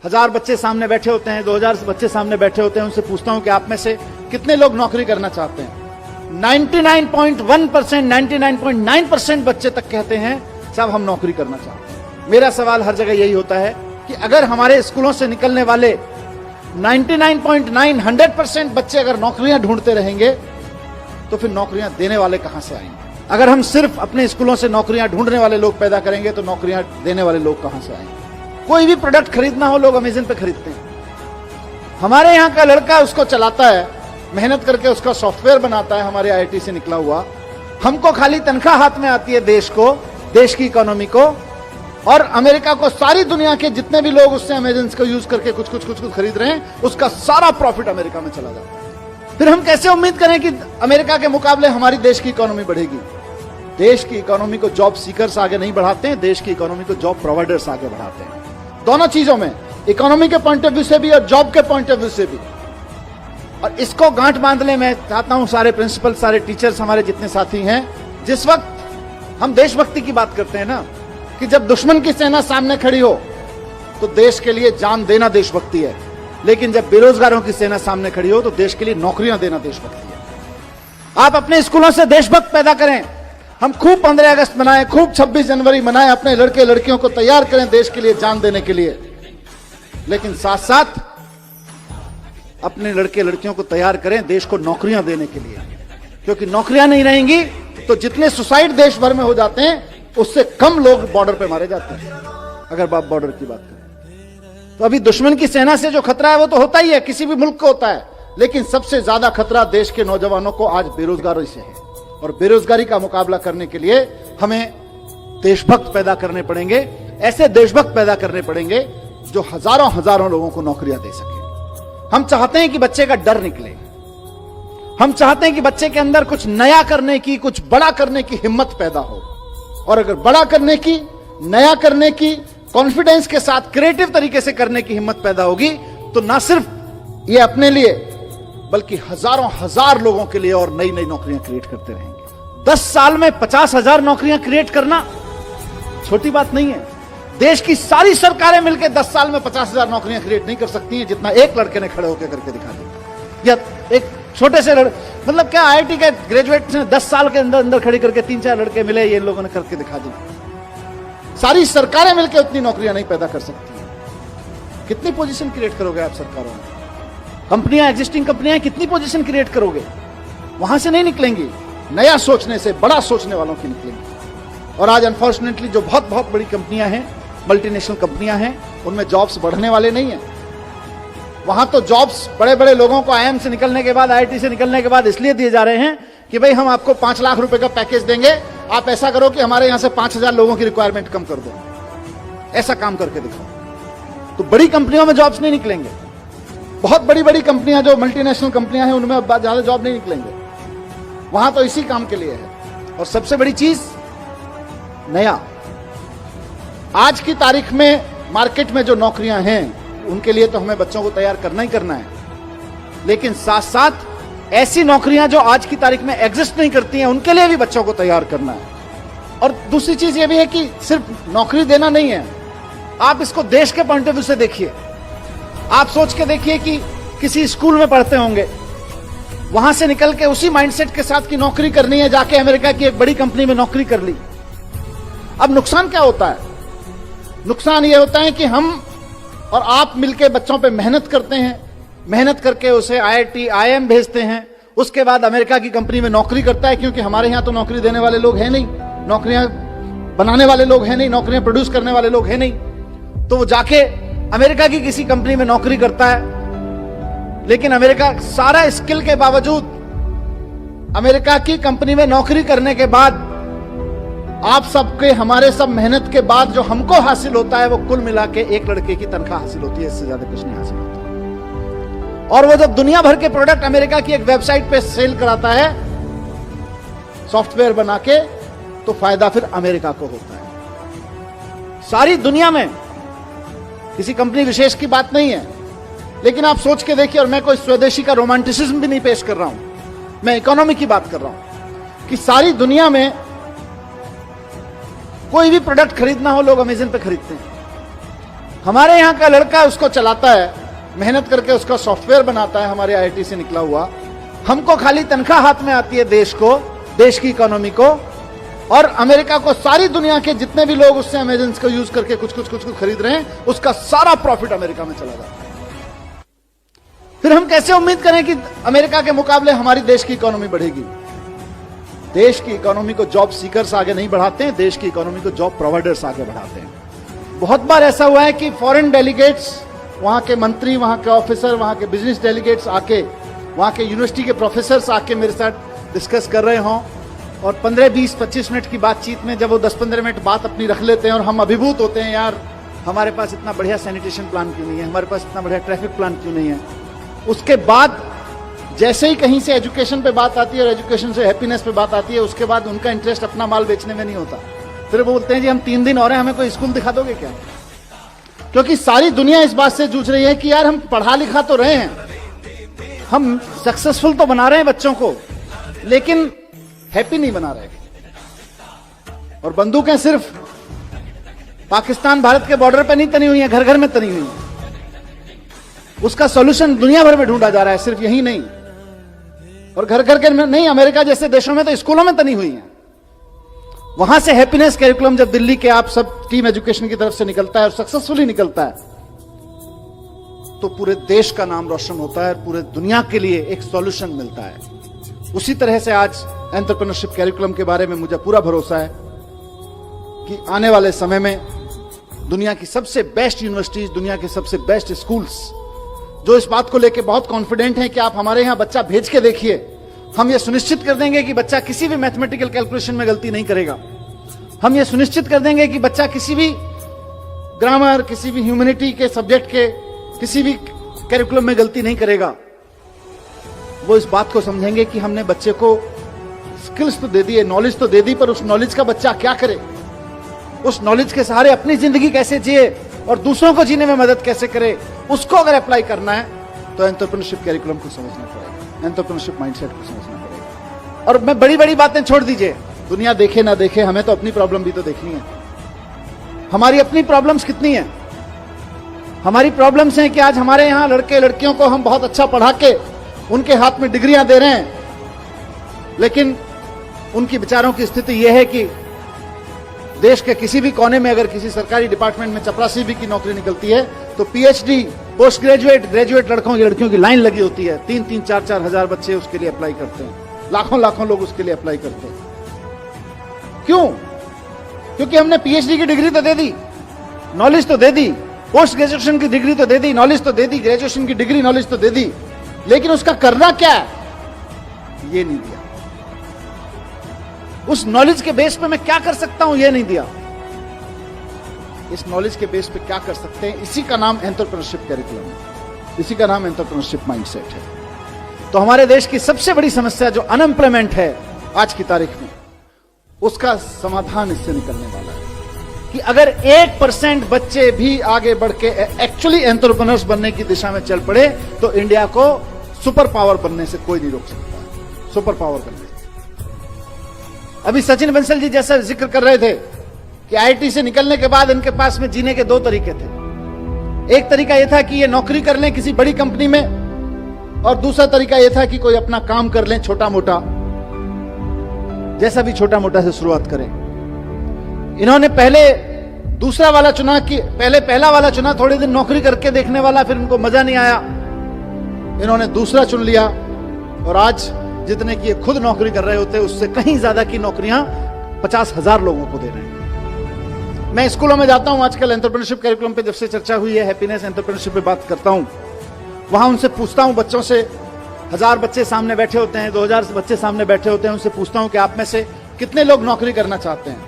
1000 बच्चे सामने बैठे होते हैं, 2000 बच्चे सामने बैठे होते हैं, उनसे पूछता हूं कि आप में से कितने लोग नौकरी करना चाहते हैं। 99.1%, 99.9% बच्चे तक कहते हैं साहब हम नौकरी करना चाहते हैं। मेरा सवाल हर जगह यही होता है कि अगर हमारे स्कूलों से निकलने वाले 99.9, 100% बच्चे अगर नौकरियां ढूंढते रहेंगे तो फिर नौकरियां देने वाले कहां से आएंगे? अगर हम सिर्फ अपने स्कूलों से नौकरियां ढूंढने वाले लोग पैदा करेंगे तो नौकरियां देने वाले लोग कहां से आएंगे? कोई भी प्रोडक्ट खरीदना हो लोग अमेज़न पे खरीदते हैं। हमारे यहां का लड़का उसको चलाता है, मेहनत करके उसका सॉफ्टवेयर बनाता है, हमारे आईआईटी से निकला हुआ। हमको खाली तनख्वाह हाथ में आती है देश को, देश की इकोनॉमी को, और अमेरिका को सारी दुनिया के जितने भी लोग उससे अमेज़न को यूज करके कुछ खरीद रहे हैं उसका सारा प्रॉफिट अमेरिका में चला जाता है। फिर हम कैसे उम्मीद करें कि अमेरिका के मुकाबले हमारी देश की इकोनॉमी बढ़ेगी? देश की इकोनॉमी को जॉब सीकर्स आगे नहीं बढ़ाते हैं, देश की इकोनॉमी को जॉब प्रोवाइडर्स आगे बढ़ाते हैं। दोनों चीजों में, इकोनॉमी के पॉइंट ऑफ व्यू से भी और जॉब के पॉइंट ऑफ व्यू से भी। और इसको गांठ बांधने में चाहता हूं सारे प्रिंसिपल, सारे टीचर्स, हमारे जितने साथी हैं। जिस वक्त हम देशभक्ति की बात करते हैं ना, कि जब दुश्मन की सेना सामने खड़ी हो तो देश के लिए जान देना देशभक्ति है, लेकिन जब बेरोजगारों की सेना सामने खड़ी हो तो देश के लिए नौकरियां देना देशभक्ति है। आप अपने स्कूलों से देशभक्त पैदा करें। हम खूब 15 अगस्त मनाएं, खूब 26 जनवरी मनाएं, अपने लड़के लड़कियों को तैयार करें देश के लिए जान देने के लिए, लेकिन साथ साथ अपने लड़के लड़कियों को तैयार करें देश को नौकरियां देने के लिए। क्योंकि नौकरियां नहीं रहेंगी तो जितने सुसाइड देश भर में हो जाते हैं उससे कम लोग बॉर्डर पे मारे जाते हैं। अगर आप बॉर्डर की बात करें तो अभी दुश्मन की सेना से जो खतरा है वो तो होता ही है, किसी भी मुल्क को होता है, लेकिन सबसे ज्यादा खतरा देश के नौजवानों को आज बेरोजगारी से है। और बेरोजगारी का मुकाबला करने के लिए हमें देशभक्त पैदा करने पड़ेंगे, ऐसे देशभक्त पैदा करने पड़ेंगे जो हजारों हजारों लोगों को नौकरियां दे सके। हम चाहते हैं कि बच्चे का डर निकले, हम चाहते हैं कि बच्चे के अंदर कुछ नया करने की, कुछ बड़ा करने की हिम्मत पैदा हो। और अगर बड़ा करने की, नया करने की, कॉन्फिडेंस के साथ क्रिएटिव तरीके से करने की हिम्मत पैदा होगी तो ना सिर्फ ये अपने लिए बल्कि हजारों हजार लोगों के लिए और नई नई नौकरियां क्रिएट करते रहेंगे। 10 साल में 50,000 नौकरियां क्रिएट करना छोटी बात नहीं है। देश की सारी सरकारें मिलकर 10 साल में 50,000 नौकरियां क्रिएट नहीं कर सकती हैं जितना एक लड़के ने खड़े होकर करके दिखा दिया। या एक छोटे से मतलब क्या आईआईटी के ग्रेजुएट ने 10 साल के अंदर खड़ी करके 3-4 लड़के मिले, ये लोगों ने करके दिखा दी। सारी सरकारें मिलकर उतनी नौकरियां नहीं पैदा कर सकती हैं। कितनी पोजीशन क्रिएट करोगे आप सरकारों में? कंपनियां, एग्जिस्टिंग कंपनियां कितनी पोजीशन क्रिएट करोगे? वहां से नहीं निकलेंगी, नया सोचने से, बड़ा सोचने वालों की निकलेंगी। और आज अनफॉर्चुनेटली जो बहुत बहुत बड़ी कंपनियां हैं, मल्टीनेशनल कंपनियां हैं, उनमें जॉब्स बढ़ने वाले नहीं है। वहां तो जॉब्स बड़े बड़े लोगों को आईआईएम से निकलने के बाद, आईआईटी से निकलने के बाद इसलिए दिए जा रहे हैं कि भाई हम आपको 5 लाख रुपए का पैकेज देंगे, आप ऐसा करो कि हमारे यहां से 5,000 लोगों की रिक्वायरमेंट कम कर दो। ऐसा काम करके दिखाओ। तो बड़ी कंपनियों में जॉब्स नहीं निकलेंगे। बहुत बड़ी बड़ी कंपनियां जो मल्टीनेशनल कंपनियां हैं उनमें ज्यादा जॉब नहीं निकलेंगे। वहां तो इसी काम के लिए है। और सबसे बड़ी चीज नया, आज की तारीख में मार्केट में जो नौकरियां हैं उनके लिए तो हमें बच्चों को तैयार करना ही करना है, लेकिन साथ साथ ऐसी नौकरियां जो आज की तारीख में एग्जिस्ट नहीं करती हैं उनके लिए भी बच्चों को तैयार करना है। और दूसरी चीज ये भी है कि सिर्फ नौकरी देना नहीं है, आप इसको देश के पॉइंट ऑफ व्यू से देखिए। आप सोच के देखिए कि किसी स्कूल में पढ़ते होंगे, वहां से निकल के उसी माइंडसेट के साथ की नौकरी करनी है, जाके अमेरिका की एक बड़ी कंपनी में नौकरी कर ली। अब नुकसान क्या होता है? नुकसान यह होता है कि हम और आप मिलके बच्चों पे मेहनत करते हैं, मेहनत करके उसे आईआईटी, आईएम भेजते हैं, उसके बाद अमेरिका की कंपनी में नौकरी करता है, क्योंकि हमारे यहां तो नौकरी देने वाले लोग हैं नहीं, नौकरियां बनाने वाले लोग हैं नहीं, नौकरियां प्रोड्यूस करने वाले लोग हैं नहीं। तो वो जाके अमेरिका की किसी कंपनी में नौकरी करता है, लेकिन अमेरिका सारा स्किल के बावजूद अमेरिका की कंपनी में नौकरी करने के बाद आप सबके, हमारे सब मेहनत के बाद जो हमको हासिल होता है वो कुल मिला के एक लड़के की तनख्वाह हासिल होती है, इससे ज्यादा कुछ नहीं हासिल होता। और वो जब दुनिया भर के प्रोडक्ट अमेरिका की एक वेबसाइट पे सेल कराता है सॉफ्टवेयर बना के, तो फायदा फिर अमेरिका को होता है। सारी दुनिया में किसी कंपनी विशेष की बात नहीं है, लेकिन आप सोच के देखिए, और मैं कोई स्वदेशी का रोमांटिसिज्म भी नहीं पेश कर रहा हूं, मैं इकोनॉमी की बात कर रहा हूं कि सारी दुनिया में कोई भी प्रोडक्ट खरीदना हो लोग अमेज़न पे खरीदते हैं। हमारे यहाँ का लड़का उसको चलाता है, मेहनत करके उसका सॉफ्टवेयर बनाता है, हमारे आईआईटी से निकला हुआ। हमको खाली तनख्वाह हाथ में आती है देश को, देश की इकोनॉमी को, और अमेरिका को सारी दुनिया के जितने भी लोग उससे अमेजन को यूज करके कुछ खरीद रहे हैं, उसका सारा प्रॉफिट अमेरिका में चला जाता है। फिर हम कैसे उम्मीद करें कि अमेरिका के मुकाबले हमारी देश की इकोनॉमी बढ़ेगी? देश की इकोनॉमी को जॉब सीकर्स आगे नहीं बढ़ाते हैं, देश की इकोनॉमी को जॉब प्रोवाइडर्स आगे बढ़ाते हैं। बहुत बार ऐसा हुआ है कि फॉरेन डेलीगेट्स, वहां के मंत्री, वहां के ऑफिसर, वहां के बिजनेस डेलीगेट्स आके, वहां के यूनिवर्सिटी के प्रोफेसर्स आके मेरे साथ डिस्कस कर रहे हों, और 15, 20, 25 मिनट की बातचीत में जब वो 10-15 मिनट बात अपनी रख लेते हैं और हम अभिभूत होते हैं, यार हमारे पास इतना बढ़िया सैनिटेशन प्लान क्यों नहीं है, हमारे पास इतना बढ़िया ट्रैफिक प्लान क्यों नहीं है। उसके बाद जैसे ही कहीं से एजुकेशन पे बात आती है और एजुकेशन से हैप्पीनेस पे बात आती है, उसके बाद उनका इंटरेस्ट अपना माल बेचने में नहीं होता। फिर वो बोलते हैं जी हम 3 दिन और हैं, हमें कोई स्कूल दिखा दोगे क्या? क्योंकि सारी दुनिया इस बात से जूझ रही है कि यार हम पढ़ा लिखा तो रहे हैं, हम सक्सेसफुल तो बना रहे हैं बच्चों को, लेकिन हैप्पी नहीं बना रहे। और बंदूकें सिर्फ पाकिस्तान भारत के बॉर्डर पे नहीं तनी हुई है, घर घर में तनी हुई है। उसका सॉल्यूशन दुनिया भर में ढूंढा जा रहा है, सिर्फ यही नहीं, और घर घर के नहीं, अमेरिका जैसे देशों में तो स्कूलों में तनी हुई है। वहां से हैप्पीनेस कैरिकुलम जब दिल्ली के आप सब टीम एजुकेशन की तरफ से निकलता है और सक्सेसफुली निकलता है, तो पूरे देश का नाम रोशन होता है, पूरे दुनिया के लिए एक सॉल्यूशन मिलता है। उसी तरह से आज एंटरप्रेन्योरशिप कैरिकुलम के बारे में मुझे पूरा भरोसा है कि आने वाले समय में दुनिया की सबसे बेस्ट यूनिवर्सिटीज, दुनिया के सबसे बेस्ट स्कूल्स जो इस बात को लेकर बहुत कॉन्फिडेंट हैं कि आप हमारे यहां बच्चा भेज के देखिए, हम ये सुनिश्चित कर देंगे कि बच्चा किसी भी मैथमेटिकल कैलकुलेशन में गलती नहीं करेगा। हम ये सुनिश्चित कर देंगे कि बच्चा किसी भी ग्रामर, किसी भी ह्यूमैनिटी के सब्जेक्ट के किसी भी कैरिकुलम में गलती नहीं करेगा। वो इस बात को समझेंगे कि हमने बच्चे को स्किल्स तो दे दी है, नॉलेज तो दे दी, पर उस नॉलेज का बच्चा क्या करे, उस नॉलेज के सहारे अपनी जिंदगी कैसे जिए और दूसरों को जीने में मदद कैसे करे, उसको अगर अप्लाई करना है तो एंटरप्रेन्योरशिप कैरिकुलम को समझना पड़ेगा, एंटरप्रेन्योरशिप माइंडसेट को समझना पड़ेगा। और मैं बड़ी बड़ी बातें छोड़ दीजिए, दुनिया देखे ना देखे, हमें तो अपनी प्रॉब्लम भी तो देखनी है। हमारी अपनी प्रॉब्लम्स कितनी है? हमारी प्रॉब्लम्स हैं कि आज हमारे यहां लड़के लड़कियों को हम बहुत अच्छा पढ़ा के उनके हाथ में डिग्रियां दे रहे हैं, लेकिन उनकी विचारों की स्थिति यह है कि देश के किसी भी कोने में अगर किसी सरकारी डिपार्टमेंट में चपरासी भी की नौकरी निकलती है तो पीएचडी, पोस्ट ग्रेजुएट, ग्रेजुएट लड़कियों की लाइन लगी होती है। 3-3, 4-4 हजार बच्चे उसके लिए अप्लाई करते हैं, लाखों लोग उसके लिए अप्लाई करते हैं। क्यों? क्योंकि हमने पीएचडी की डिग्री तो दे दी, नॉलेज तो दे दी, पोस्ट ग्रेजुएशन की डिग्री तो दे दी, नॉलेज तो दे दी, ग्रेजुएशन की डिग्री नॉलेज तो दे दी, लेकिन उसका करना क्या है ये नहीं दिया। उस नॉलेज के बेस पे मैं क्या कर सकता हूं ये नहीं दिया। इस नॉलेज के बेस पे क्या कर सकते हैं, इसी का नाम एंटरप्रेन्योरशिप कैरिकुलम है, इसी का नाम एंटरप्रेन्योरशिप माइंडसेट है। तो हमारे देश की सबसे बड़ी समस्या जो अनएम्प्लॉयमेंट है आज की तारीख में, उसका समाधान इससे निकलने वाला है कि अगर 1% बच्चे भी आगे बढ़ के एक्चुअली एंटरप्रेन्योर्स बनने की दिशा में चल पड़े तो इंडिया को सुपर पावर बनने से कोई नहीं रोक सकता। सुपर पावर बनने से अभी सचिन बंसल जी जैसा जिक्र कर रहे थे कि आईआईटी से निकलने के बाद इनके पास में जीने के 2 तरीके थे। एक तरीका यह था कि ये नौकरी कर लें किसी बड़ी कंपनी में, और दूसरा तरीका यह था कि कोई अपना काम कर लें छोटा मोटा, जैसा भी छोटा मोटा से शुरुआत करें। इन्होंने पहले दूसरा वाला चुना कि पहले पहला वाला चुना, थोड़े दिन नौकरी करके देखने वाला, फिर इनको मजा नहीं आया, इन्होंने दूसरा चुन लिया, और आज जितने की खुद नौकरी कर रहे होते उससे कहीं ज्यादा की नौकरियां 50,000 लोगों को दे रहे हैं। मैं स्कूलों में जाता हूं आजकल, एंटरप्रेन्योरशिप कैरिकुलम पे जब से चर्चा हुई है, हैप्पीनेस एंटरप्रेन्योरशिप पे बात करता हूं, वहां उनसे पूछता हूं, बच्चों से 1000 बच्चे सामने बैठे होते हैं, 2000 बच्चे सामने बैठे होते हैं, उनसे पूछता हूं कि आप में से कितने लोग नौकरी करना चाहते हैं।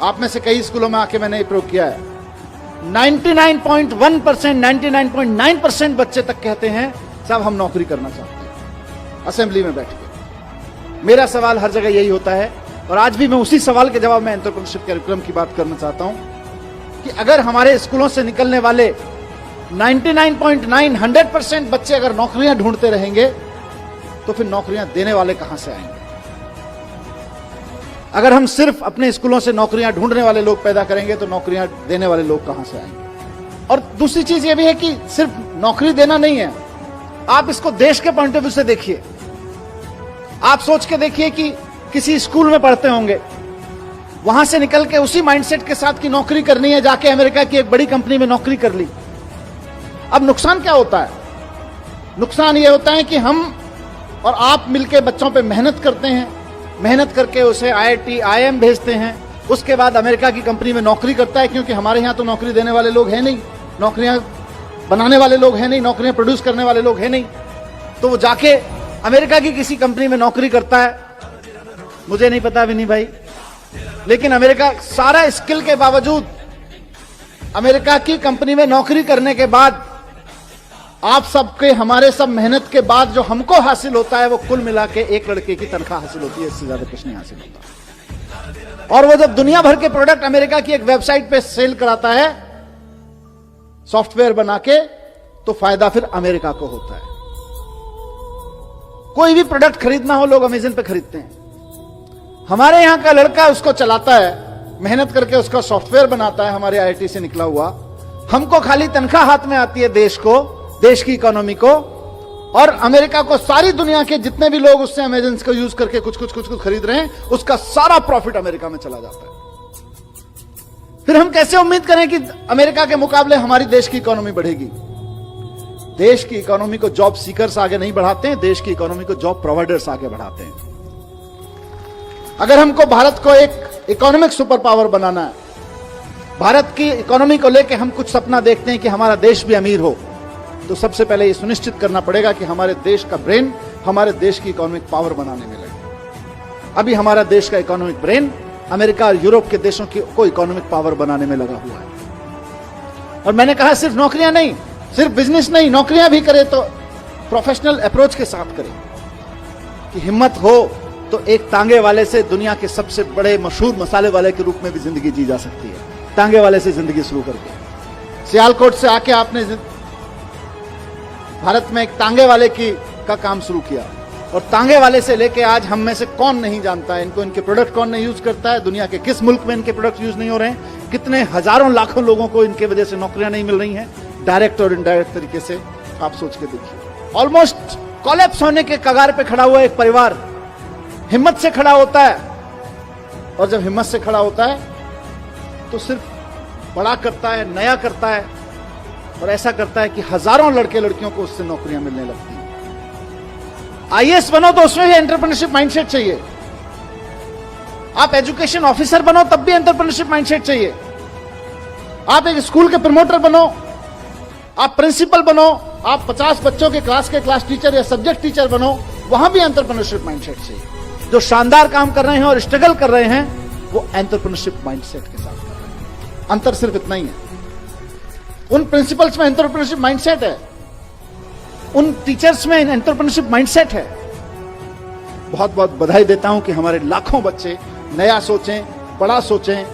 आप में से कई स्कूलों में आके मैंने प्रयोग किया है, 99.1%, 99.9% बच्चे तक कहते हैं साहब हम नौकरी करना चाहते हैं, असेंबली में बैठ के। मेरा सवाल हर जगह यही होता है, और आज भी मैं उसी सवाल के जवाब में एंटरप्रेन्योरशिप कैरिकुलम की बात करना चाहता हूं कि अगर हमारे स्कूलों से निकलने वाले 99.9, 100% बच्चे अगर नौकरियां ढूंढते रहेंगे तो फिर नौकरियां देने वाले कहां से आएंगे? अगर हम सिर्फ अपने स्कूलों से नौकरियां ढूंढने वाले लोग पैदा करेंगे तो नौकरियां देने वाले लोग कहां से आएंगे? और दूसरी चीज ये भी है कि सिर्फ नौकरी देना नहीं है, आप इसको देश के पॉइंट ऑफ व्यू से देखिए। आप सोच के देखिए कि किसी स्कूल में पढ़ते होंगे, वहां से निकल के उसी माइंडसेट के साथ कि नौकरी करनी है, जाके अमेरिका की एक बड़ी कंपनी में नौकरी कर ली। अब नुकसान क्या होता है? नुकसान यह होता है कि हम और आप मिलके बच्चों पे मेहनत करते हैं, मेहनत करके उसे IIT IIM भेजते हैं, उसके बाद अमेरिका की कंपनी में नौकरी करता है, क्योंकि हमारे यहां तो नौकरी देने वाले लोग हैं नहीं, नौकरियां बनाने वाले लोग हैं नहीं, नौकरियां प्रोड्यूस करने वाले लोग हैं नहीं, तो वो जाके अमेरिका की किसी कंपनी में नौकरी करता है। मुझे नहीं पता विनी भाई, लेकिन अमेरिका सारा स्किल के बावजूद अमेरिका की कंपनी में नौकरी करने के बाद आप सबके, हमारे सब मेहनत के बाद जो हमको हासिल होता है वो कुल मिला के एक लड़के की तनख्वाह हासिल होती है, इससे ज्यादा कुछ नहीं हासिल होता। और वो जब दुनिया भर के प्रोडक्ट अमेरिका की एक वेबसाइट पे सेल कराता है सॉफ्टवेयर बना के, तो फायदा फिर अमेरिका को होता है। कोई भी प्रोडक्ट खरीदना हो, लोग अमेज़न पे खरीदते हैं। हमारे यहां का लड़का उसको चलाता है, मेहनत करके उसका सॉफ्टवेयर बनाता है, हमारे IIT से निकला हुआ। हमको खाली तनख्वाह हाथ में आती है देश को, देश की इकोनॉमी को, और अमेरिका को सारी दुनिया के जितने भी लोग उससे अमेज़न को यूज करके कुछ खरीद रहे हैं, उसका सारा प्रॉफिट अमेरिका में चला जाता है। फिर हम कैसे उम्मीद करें कि अमेरिका के मुकाबले हमारी देश की इकोनॉमी बढ़ेगी? देश की इकोनॉमी को जॉब सीकर्स आगे नहीं बढ़ाते हैं, देश की इकोनॉमी को जॉब प्रोवाइडर्स आगे बढ़ाते हैं। अगर हमको भारत को एक इकोनॉमिक सुपर पावर बनाना है, भारत की इकोनॉमी को लेकर हम कुछ सपना देखते हैं कि हमारा देश भी अमीर हो, तो सबसे पहले यह सुनिश्चित करना पड़ेगा कि हमारे देश का ब्रेन हमारे देश की इकोनॉमिक पावर बनाने में लगे। अभी हमारा देश का इकोनॉमिक ब्रेन अमेरिका और यूरोप के देशों को इकोनॉमिक पावर बनाने में लगा हुआ है। और मैंने कहा सिर्फ नौकरियां नहीं, सिर्फ बिजनेस नहीं, नौकरियां भी करें तो प्रोफेशनल अप्रोच के साथ करें, कि हिम्मत हो तो एक तांगे वाले से दुनिया के सबसे बड़े मशहूर मसाले वाले के रूप में भी जिंदगी जी जा सकती है। तांगे वाले से जिंदगी शुरू करके, सियालकोट से आके आपने भारत में एक तांगे वाले का काम शुरू किया, और तांगे वाले से लेके आज हम में से कौन नहीं जानता है इनको, इनके प्रोडक्ट कौन नहीं यूज करता है, दुनिया के किस मुल्क में इनके प्रोडक्ट यूज नहीं हो रहे हैं, कितने हजारों लाखों लोगों को इनके वजह से नौकरियां नहीं मिल रही हैं, डायरेक्ट और इनडायरेक्ट तरीके से। आप सोच के देखिए, ऑलमोस्ट कोलैप्स होने के कगार पे खड़ा हुआ एक परिवार हिम्मत से खड़ा होता है, और जब हिम्मत से खड़ा होता है तो सिर्फ बड़ा करता है, नया करता है, और ऐसा करता है कि हजारों लड़के लड़कियों को उससे नौकरियां मिलने लगती हैं। IAS बनो तो उसमें भी एंटरप्रेन्योरशिप माइंडसेट चाहिए। आप एजुकेशन ऑफिसर बनो तब भी एंटरप्रेन्योरशिप माइंडसेट चाहिए। आप एक स्कूल के प्रमोटर बनो, आप प्रिंसिपल बनो, आप 50 बच्चों के क्लास टीचर या सब्जेक्ट टीचर बनो, वहां भी एंटरप्रेन्योरशिप माइंडसेट चाहिए। जो शानदार काम कर रहे हैं और स्ट्रगल कर रहे हैं, वो एंटरप्रेन्योरशिप माइंडसेट के साथ कर रहे हैं। अंतर सिर्फ इतना ही है, उन प्रिंसिपल्स में एंटरप्रेन्योरशिप माइंडसेट है, उन टीचर्स में एंटरप्रेन्योरशिप माइंडसेट है। बहुत बहुत बधाई देता हूं कि हमारे लाखों बच्चे नया सोचें, बड़ा सोचें,